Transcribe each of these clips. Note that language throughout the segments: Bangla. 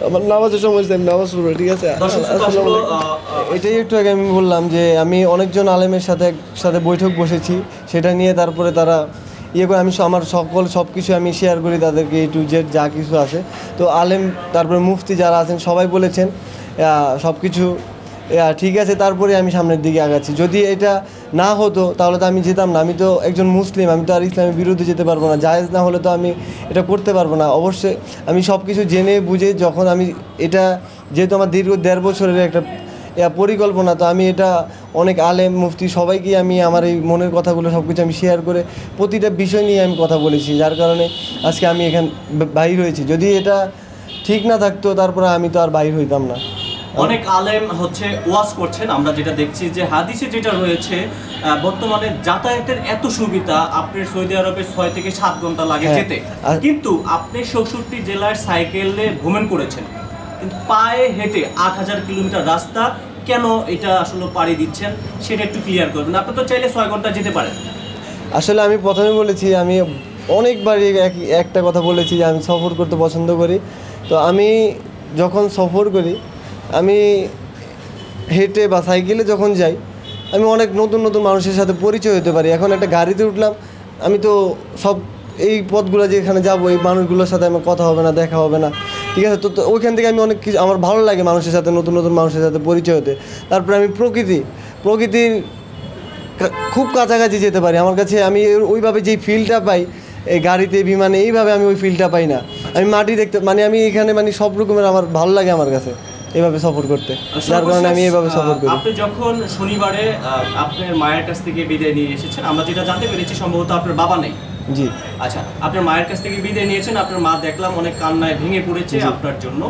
আমার নামাজের সময় আমি নামাজ পড়বো, ঠিক আছে? এটাই একটু আগে আমি বললাম যে আমি অনেকজন আলেমের সাথে বৈঠক বসেছি, সেটা নিয়ে তারপরে তারা করে আমি আমার সব কিছু আমি শেয়ার করি তাদেরকে, A to Z যা কিছু আছে। তো আলেম তারপরে মুফতি যারা আছেন সবাই বলেছেন সব কিছু ঠিক আছে, তারপরে আমি সামনের দিকে আগাচ্ছি। যদি এটা না হতো তাহলে তো আমি যেতাম না। আমি তো একজন মুসলিম, আমি তো আর ইসলামের বিরুদ্ধে যেতে পারবো না। জায়েজ না হলে তো আমি এটা করতে পারবো না। অবশ্যই আমি সব কিছু জেনে বুঝে যখন আমি এটা, যেহেতু আমার দীর্ঘ 1.5 বছরের একটা পরিকল্পনা, তো আমি এটা অনেক আলেম মুফতি সবাইকে আমি আমার এই মনের কথাগুলো সব কিছু আমি শেয়ার করে প্রতিটা বিষয় নিয়ে আমি কথা বলেছি, যার কারণে আজকে আমি বাহির হয়েছি। যদি এটা ঠিক না থাকতো তারপরে আমি তো আর বাহির হইতাম না। অনেক আলেম ওয়াজ করছেন, আমরা যেটা দেখছি যে হাদিসে যেটা রয়েছে বর্তমানে যাতায়াতের এত সুবিধা, আপনার সৌদি আরবে 6 থেকে 7 ঘন্টা লাগে যেতে, কিন্তু আপনি 64 জেলার সাইকেলে ভ্রমণ করেছেন, কিন্তু পায়ে হেঁটে 8000 কিলোমিটার রাস্তা কেন এটা আসলে পাড়ি দিচ্ছেন সেটা একটু ক্লিয়ার করবেন। আপনি তো চাইলে 6 ঘন্টা যেতে পারেন। আসলে আমি প্রথমে বলেছি, আমি অনেকবারই একটা কথা বলেছি যে আমি সফর করতে পছন্দ করি। তো আমি যখন সফর করি, আমি হেঁটে বা সাইকেলে যখন যাই, আমি অনেক নতুন নতুন মানুষের সাথে পরিচয় হতে পারি। এখন একটা গাড়িতে উঠলাম, আমি তো সব এই পথগুলো যেখানে যাবো এই মানুষগুলোর সাথে আমার কথা হবে না, দেখা হবে না, ঠিক আছে? তো ওইখান থেকে আমি অনেক কিছু, আমার ভালো লাগে মানুষের সাথে, নতুন নতুন মানুষের সাথে পরিচয় হতে। তারপরে আমি প্রকৃতির খুব কাছাকাছি যেতে পারি। আমার কাছে আমি ওইভাবে যেই ফিলটা পাই এই গাড়িতে বিমানে, এইভাবে আমি ওই ফিলটা পাই না। আমি মাটি দেখতে আমি এখানে সব রকমের আমার ভালো লাগে আমার কাছে এভাবে সফর করতে, যার কারণে আমি এভাবে সফর করি। আপনি যখন শনিবারে আপনার মায়ের কাছ থেকে বিদায় নিয়ে এসেছেন, আমরা যেটা জানতে পেরেছি সম্ভবত আপনার বাবা নেই। জি। আচ্ছা, আপনার মায়ের কাছ থেকে বিদায় নিয়েছেন, আপনার মা দেখলাম অনেক কান্নায় ভেঙে পড়েছে আপনার জন্য।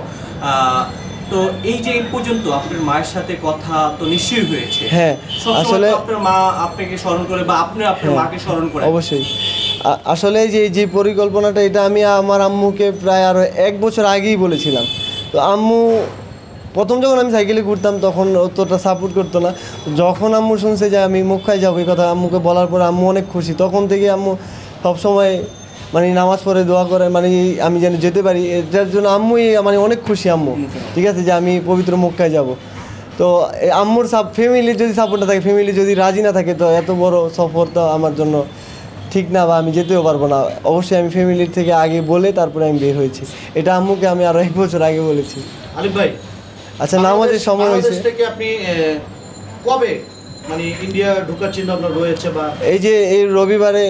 তো এই যে এই পর্যন্ত আপনার মায়ের সাথে কথা তো নিশ্চয়ই হয়েছে। হ্যাঁ, আসলে আপনার মা আপনাকে স্মরণ করে বা আপনি আপনার মাকে স্মরণ করে? অবশ্যই। আসলে যে পরিকল্পনাটা, এটা আমি আমার আম্মুকে প্রায় আরও 1 বছর আগেই বলেছিলাম। তো আম্মু প্রথম যখন আমি সাইকেলে ঘুরতাম তখন অতটা সাপোর্ট করতো না। যখন আম্মু শুনছে যে আমি মক্কায় যাবো, এই কথা আম্মুকে বলার পরে আম্মু অনেক খুশি। তখন থেকে আম্মু সবসময় নামাজ পড়ে দোয়া করে, আমি যেন যেতে পারি, এটার জন্য আম্মুই অনেক খুশি আম্মু, ঠিক আছে, যে আমি পবিত্র মক্কায় যাব। তো আম্মুর ফ্যামিলির যদি সাপোর্ট না থাকে, ফ্যামিলি যদি রাজি না থাকে, তো এত বড় সফর তো আমার জন্য ঠিক না, বা আমি যেতেও পারবো না। অবশ্যই আমি ফ্যামিলির থেকে আগে বলে তারপরে আমি বের হয়েছি। এটা আম্মুকে আমি আরও 1 বছর আগে বলেছি। আলিফ ভাই, আচ্ছা, নামাজের সময় হয়েছে। থেকে আপনি কবে ইন্ডিয়া ঢোকার চিন্তা ভাবনা রয়েছে? বা এই রবিবারে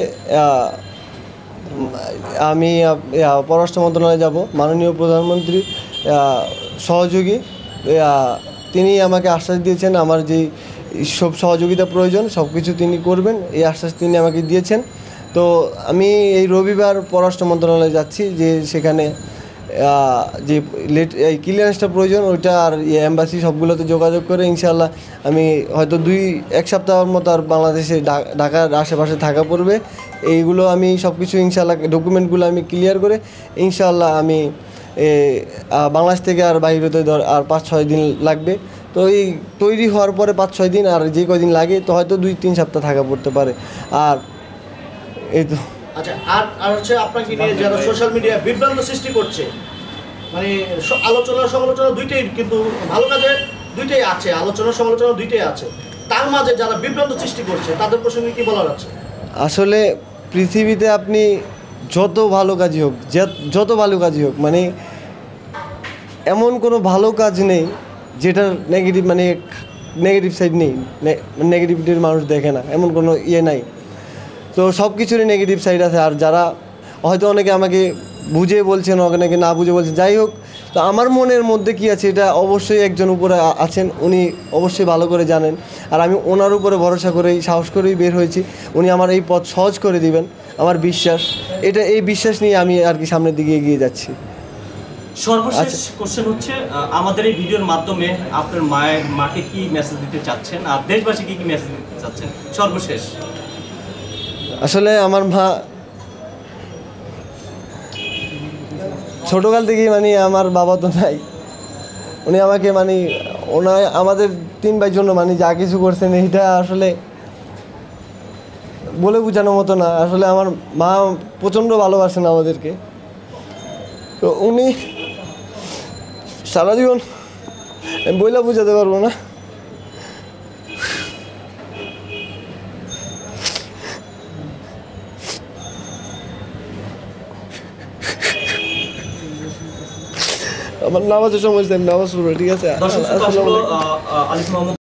আমি পররাষ্ট্র মন্ত্রণালয়ে যাব। মাননীয় প্রধানমন্ত্রী সহযোগী তিনি আমাকে আশ্বাস দিয়েছেন, আমার যেই সব সহযোগিতা প্রয়োজন সব কিছু তিনি করবেন, এই আশ্বাস তিনি আমাকে দিয়েছেন। তো আমি এই রবিবার পররাষ্ট্র মন্ত্রণালয়ে যাচ্ছি, যে সেখানে যে এই ক্লিয়ারেন্সটা প্রয়োজন ওইটা, আর এম্বাসি সবগুলোতে যোগাযোগ করে ইনশাআল্লাহ আমি হয়তো 1 সপ্তাহের মতো আর বাংলাদেশে ঢাকার আশেপাশে থাকা পড়বে। এইগুলো আমি সব কিছু ইনশাআল্লাহ ডকুমেন্টগুলো আমি ক্লিয়ার করে ইনশাআল্লাহ আমি বাংলাদেশ থেকে আর বাইরে হতে আর 5-6 দিন লাগবে। তো এই তৈরি হওয়ার পরে 5-6 দিন, আর যে কদিন লাগে তো হয়তো 2-3 সপ্তাহ থাকা পড়তে পারে। আর এই তো। আচ্ছা, আর হচ্ছে আপনাকে নিয়ে যারা সোশ্যাল মিডিয়া বিভ্রান্ত সৃষ্টি করছে, আলোচনা সমালোচনা দুইটাই, কিন্তু ভালো কাজে দুইটাই আছে, আলোচনা সমালোচনা দুইটাই আছে, তার মাঝে যারা বিভ্রান্ত সৃষ্টি করছে তাদের প্রসঙ্গে কি বলার আছে? আসলে পৃথিবীতে আপনি যত ভালো কাজই হোক, যত ভালো কাজই হোক, এমন কোনো ভালো কাজ নেই যেটার নেগেটিভ সাইড নেই, নেগেটিভিটির মানুষ দেখে না, এমন কোনো নাই। তো সব কিছুরই নেগেটিভ সাইড আছে। আর যারা হয়তো অনেকে আমাকে বুঝে বলছেন, অনেকে না বুঝে বলছেন, যাই হোক, তো আমার মনের মধ্যে কি আছে এটা অবশ্যই একজন উপরে আছেন, উনি অবশ্যই ভালো করে জানেন। আর আমি ওনার উপরে ভরসা করেই, সাহস করেই বের হয়েছি। উনি আমার এই পথ সহজ করে দিবেন, আমার বিশ্বাস। এই বিশ্বাস নিয়ে আমি আর কি সামনের দিকে এগিয়ে যাচ্ছি। সর্বশেষ কোশ্চেন হচ্ছে, আমাদের এই ভিডিওর মাধ্যমে আপনার মাকে কি মেসেজ দিতে চাচ্ছেন, আর দেশবাসীকে কি মেসেজ দিতে চাচ্ছেন সর্বশেষ? আসলে আমার মা ছোটোকাল থেকেই আমার বাবা তো নাই, উনি আমাকে আমাদের 3 ভাইয়ের জন্য যা কিছু করছেন, এইটা আসলে বলে বোঝানোর মতো না। আসলে আমার মা প্রচণ্ড ভালোবাসেন আমাদেরকে। তো উনি সারা জীবন আমি বইলা বুঝাতে পারবো না। আমার নামাজের সময় নামাজ পড়বো, ঠিক আছে? দর্শক শ্রোতা, আসলে আলিফ মাহমুদ